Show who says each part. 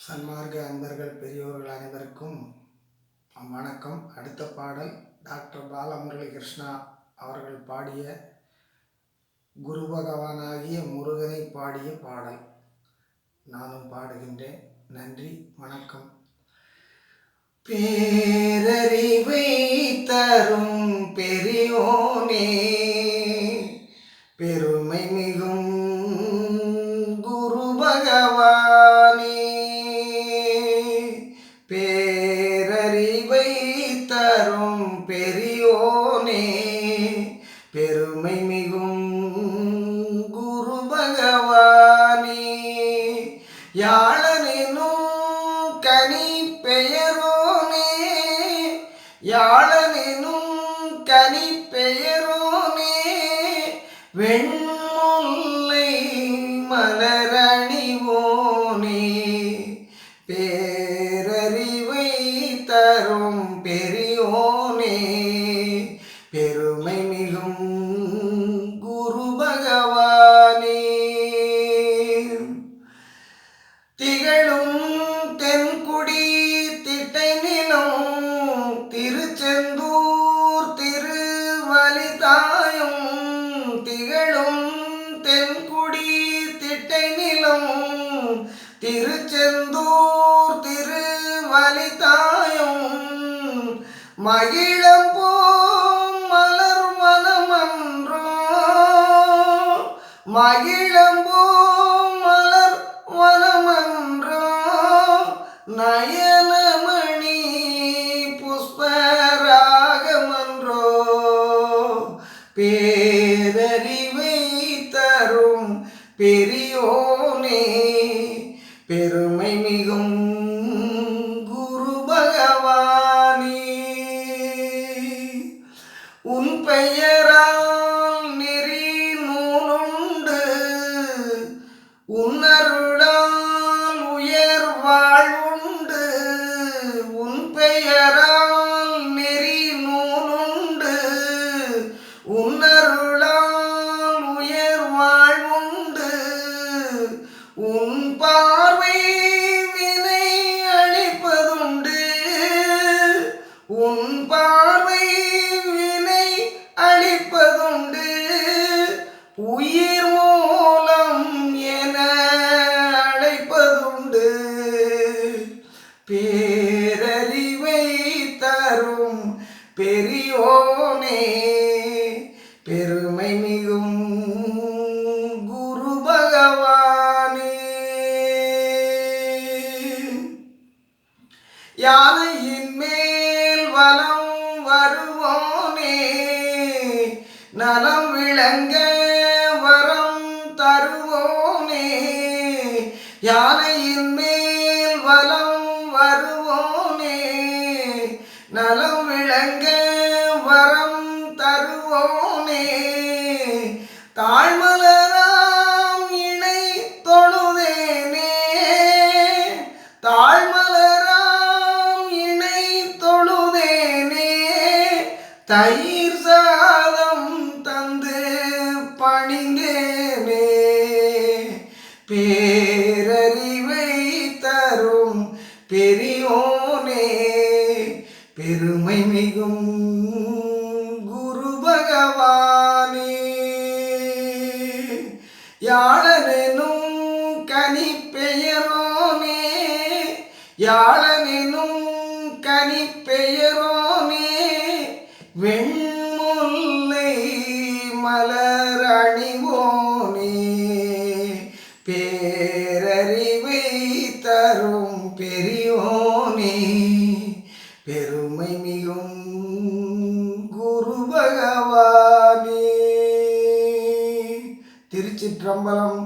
Speaker 1: சன்மார்க்க அன்பர்கள் பெரியோர்கள் அனைவருக்கும் வணக்கம். அடுத்த பாடல் டாக்டர் பாலமுரளி கிருஷ்ணா அவர்கள் பாடிய குரு பகவானாகிய முருகனை பாடிய பாடல். நானும் பாடுகின்றேன். நன்றி, வணக்கம். பேரறிவை தரும் பெரியோனே, பெருமை மிகும் குரு பகவானே, பேரறிவை தரும் பெரியோனே, பெருமை மிகும் குரு பகவானே, யாழனெனும் கனி பெயரோனே, யாழனெனும் கனி பெயரோனே, வெண்முல்லை மலரணிவோனே, பேரறிவை தரும் பெரியோனே, பெருமை மிகும் குரு பகவானே, திகழும் தென்குடி திட்டை நிலம் திருச்செந்தூர் திருவலிதாயும், திகழும் தென்குடி திட்டை நிலம் திருச்செந்தூர் திருவலிதாயும், மகிழம்போம் மலர் வனமன்றோ, மகிழம்போம் மலர் வனமன்றோ, நயனமணி புஷ்பராகமன்றோ, பேரறிவை தரும் பெரியோனே, பெருமை மிகும் குரு பகவானே, உன் பெயரால் நெறி நூலுண்டு, உன்னருளால் உயர் வாழ்வுண்டு, உன் பெயரால் நெறி நூலுண்டு, உன்னருளால் உயர் வாழ்வுண்டு, உன் பார்வை வினை அளிப்பதுண்டு, உன் பார்வை வினை அளிப்பதுண்டு, உயிர் மூலம் என அழைப்பதுண்டு, பேரறிவை தரும் பெரியோனே, பெருமை மிகும் குரு பகவானே, யானையின் மேல் வலம் வருவோனே, நலம் விளங்க வரம் தருவோனே, யானையின் மேல் வலம் வருவோனே, நலம் விளங்க வரம் தருவோனே, தாழ்மலராம் இணை தொழுதேனே, தாழ்மலராம் இணை தொழுதேனே, தயிர் சாதம் தந்து பணிந்தேனே, பேரறிவை தரும் பெரியோனே, பெருமை மிகும் குரு பகவானே, யாழனெனும் கனி பெயரோனே, யாழனெனும் கனி பெயரோனே, வெண்முல்லை மலர் அணிவோனே, பேரறிவை தரும் பெரியோனே, பெருமை மிகும் குரு பகவானே. திருச்சிற்றம்பலம்.